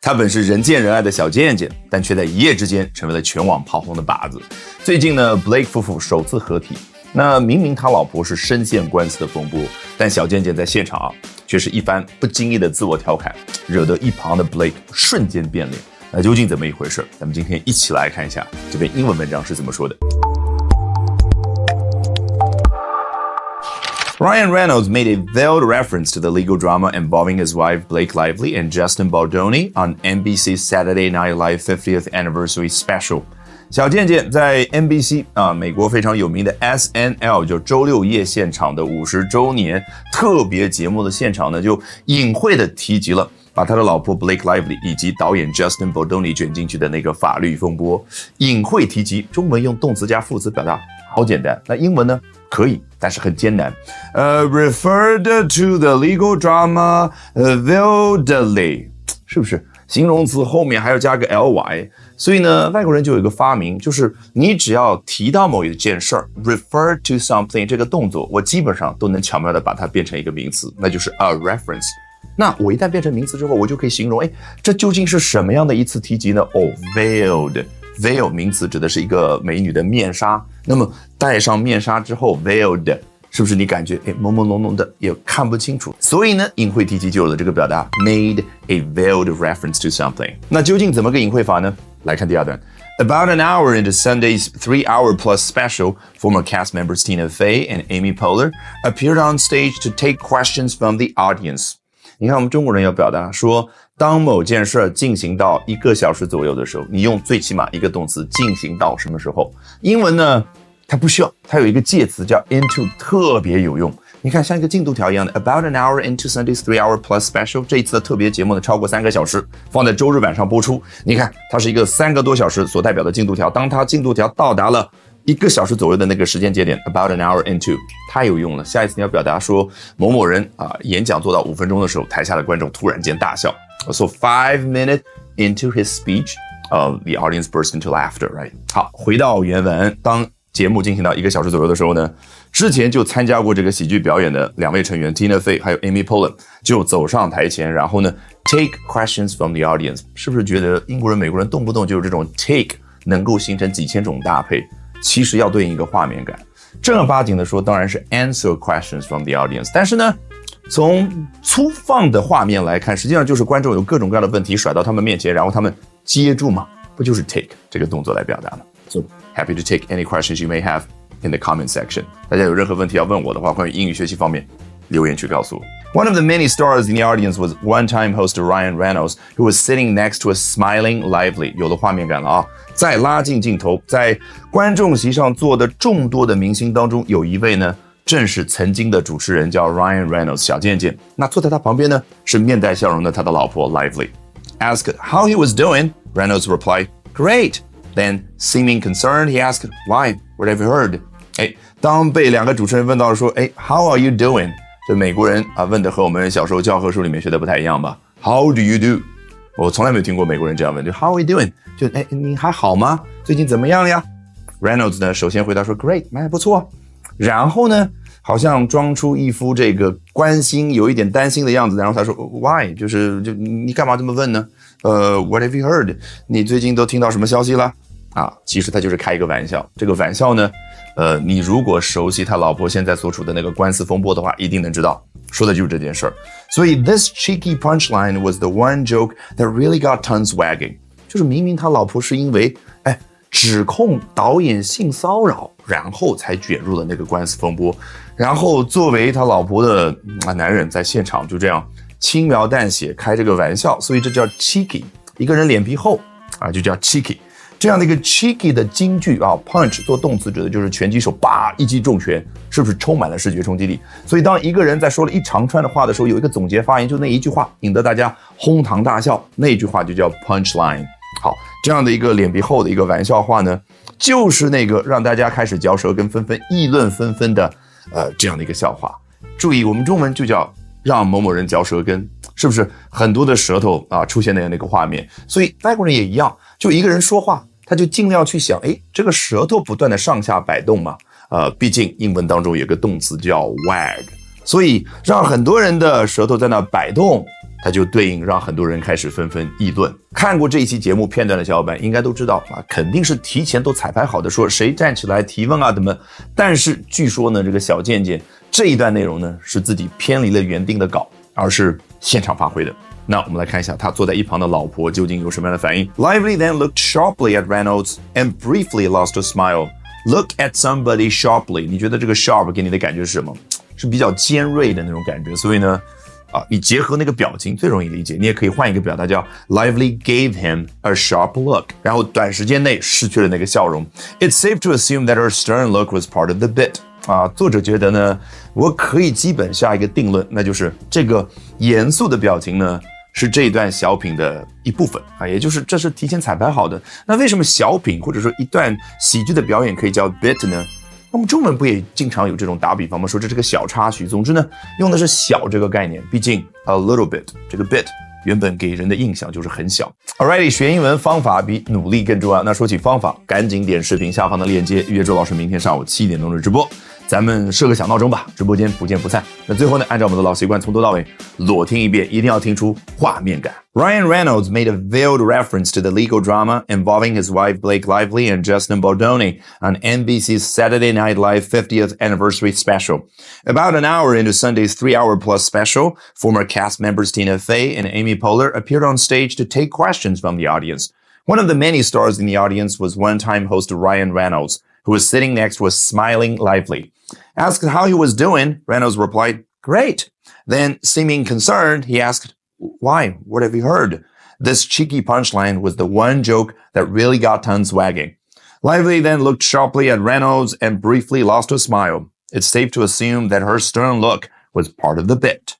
他本是人见人爱的小贱贱，但却在一夜之间成为了全网炮轰的靶子。最近呢 ，Blake 夫妇首次合体。那明明他老婆是深陷官司的风波，但小贱贱在现场却是一番不经意的自我调侃，惹得一旁的 Blake 瞬间变脸。那究竟怎么一回事？咱们今天一起来看一下这篇英文文章是怎么说的。Ryan Reynolds made a veiled reference to the legal drama involving his wife Blake Lively and Justin Baldoni on NBC's Saturday Night Live 50th Anniversary Special. 小贱贱在 NBC 美国非常有名的 SNL 就周六夜现场的50周年特别节目的现场呢，就隐晦的提及了把他的老婆 Blake Lively 以及导演 Justin Baldoni 卷进去的那个法律风波。隐晦提及，中文用动词加副词表达，好简单。那英文呢？可以，但是很艰难。Referred to the legal drama veiledly， 是不是？形容词后面还要加个 ly， 所以呢，外国人就有一个发明，就是你只要提到某一件事儿 ，refer to something 这个动作，我基本上都能巧妙的把它变成一个名词，那就是 a reference。那我一旦变成名词之后，我就可以形容，这究竟是什么样的一次提及呢？veiled。veil 名词指的是一个美女的面纱，那么戴上面纱之后 veiled 是不是你感觉朦朦胧胧的也看不清楚？所以呢，隐晦提及就有了这个表达 made a veiled reference to something。 那究竟怎么个隐晦法呢？来看第二段。About an hour into Sunday's 3-hour plus special, former cast members Tina Fey and Amy Poehler appeared on stage to take questions from the audience。 你看我们中国人要表达说，当某件事进行到1个小时左右的时候，你用最起码一个动词进行到什么时候？英文呢，它不需要，它有一个介词叫 into， 特别有用。你看像一个进度条一样的 About an hour into Sunday's 3-hour plus special， 这一次的特别节目呢超过3个小时，放在周日晚上播出。你看它是一个3个多小时所代表的进度条，当它进度条到达了1个小时左右的那个时间节点 about an hour into， 太有用了。下一次你要表达说某某人演讲做到5分钟的时候，台下的观众突然间大笑。So 5 minutes into his speech, the audience burst into laughter, right? 好，回到原文，当节目进行到1个小时左右的时候呢，之前就参加过这个喜剧表演的2位成员 Tina Fey 还有 Amy Poehler 就走上台前，然后呢 take questions from the audience。 是不是觉得英国人美国人动不动就有这种 take 能够形成几千种搭配？其实要对应一个画面感，正儿八经的说当然是 answer questions from the audience， 但是呢从粗放的画面来看，实际上就是观众有各种各样的问题甩到他们面前，然后他们接住嘛，不就是 take 这个动作来表达吗？ So happy to take any questions you may have in the comment section。 大家有任何问题要问我的话，关于英语学习方面留言区告诉我。One of the many stars in the audience was one-time host Ryan Reynolds, who was sitting next to a smiling Lively。 有了画面感了啊！再拉近镜头，在观众席上坐的众多的明星当中，有一位呢，正是曾经的主持人，叫 Ryan Reynolds 小贱贱。那坐在他旁边呢，是面带笑容的他的老婆 Lively。 Asked how he was doing, Reynolds replied, "Great." Then, seeming concerned, he asked, "Why? What have you heard?" 当被2个主持人问到说，How are you doing？ 这美国人问的和我们小时候教科书里面学的不太一样吧？ How do you do？ 我从来没有听过美国人这样问，就 How are you doing？ 就你还好吗？最近怎么样呀？ Reynolds 呢首先回答说 Great， 不错。然后呢好像装出一副这个关心有一点担心的样子，然后他说 Why？ 就你干嘛这么问呢？What have you heard？ 你最近都听到什么消息了？其实他就是开一个玩笑。这个玩笑呢你如果熟悉他老婆现在所处的那个官司风波的话，一定能知道说的就是这件事儿。所以 this cheeky punchline was the one joke that really got tongues wagging。 就是明明他老婆是因为指控导演性骚扰，然后才卷入了那个官司风波，然后作为他老婆的男人在现场就这样轻描淡写开这个玩笑，所以这叫 cheeky。 一个人脸皮厚就叫 cheeky。这样的一个 cheeky 的金句punch 做动词指的就是拳击手一击重拳，是不是充满了视觉冲击力？所以当一个人在说了一长串的话的时候，有一个总结发言，就那一句话引得大家哄堂大笑，那句话就叫 punchline。 好，这样的一个脸皮厚的一个玩笑话呢，就是那个让大家开始嚼舌根纷纷议论纷纷的这样的一个笑话。注意，我们中文就叫让某某人嚼舌根，是不是很多的舌头出现那样的一个画面？所以外国人也一样，就一个人说话他就尽量去想这个舌头不断的上下摆动嘛，毕竟英文当中有个动词叫 wag， 所以让很多人的舌头在那摆动，它就对应让很多人开始纷纷议论。看过这一期节目片段的小伙伴应该都知道啊，肯定是提前都彩排好的，说谁站起来提问啊怎么。但是据说呢，这个小健健这一段内容呢是自己偏离了原定的稿，而是现场发挥的。那我们来看一下他坐在一旁的老婆究竟有什么样的反应。Lively then looked sharply at Reynolds and briefly lost a smile. Look at somebody sharply. 你觉得这个 sharp 给你的感觉是什么？是比较尖锐的那种感觉。所以呢，你结合那个表情最容易理解。你也可以换一个表达叫 Lively gave him a sharp look. 然后短时间内失去了那个笑容。It's safe to assume that her stern look was part of the bit.作者觉得呢，我可以基本下一个定论，那就是这个严肃的表情呢，是这一段小品的一部分也就是这是提前彩排好的。那为什么小品或者说一段喜剧的表演可以叫 bit 呢？我们中文不也经常有这种打比方吗？说这是个小插曲。总之呢，用的是小这个概念，毕竟 a little bit 这个 bit 原本给人的印象就是很小。Alrighty， 学英文方法比努力更重要。那说起方法，赶紧点视频下方的链接，约周老师明天上午7点钟的直播。咱们设个小闹钟吧，直播间不见不散。那最后呢，按照我们的老习惯，从头到尾裸听一遍，一定要听出画面感。Ryan Reynolds made a veiled reference to the legal drama involving his wife Blake Lively and Justin Baldoni on NBC's Saturday Night Live 50th anniversary special. About an hour into Sunday's 3-hour-plus special, former cast members Tina Fey and Amy Poehler appeared on stage to take questions from the audience. One of the many stars in the audience was one-time host Ryan Reynolds, who was sitting next to a smiling Lively. Asked how he was doing, Reynolds replied, "Great." Then, seeming concerned, he asked, "Why? What have you heard?" This cheeky punchline was the one joke that really got tongues wagging. Lively then looked sharply at Reynolds and briefly lost her smile. It's safe to assume that her stern look was part of the bit.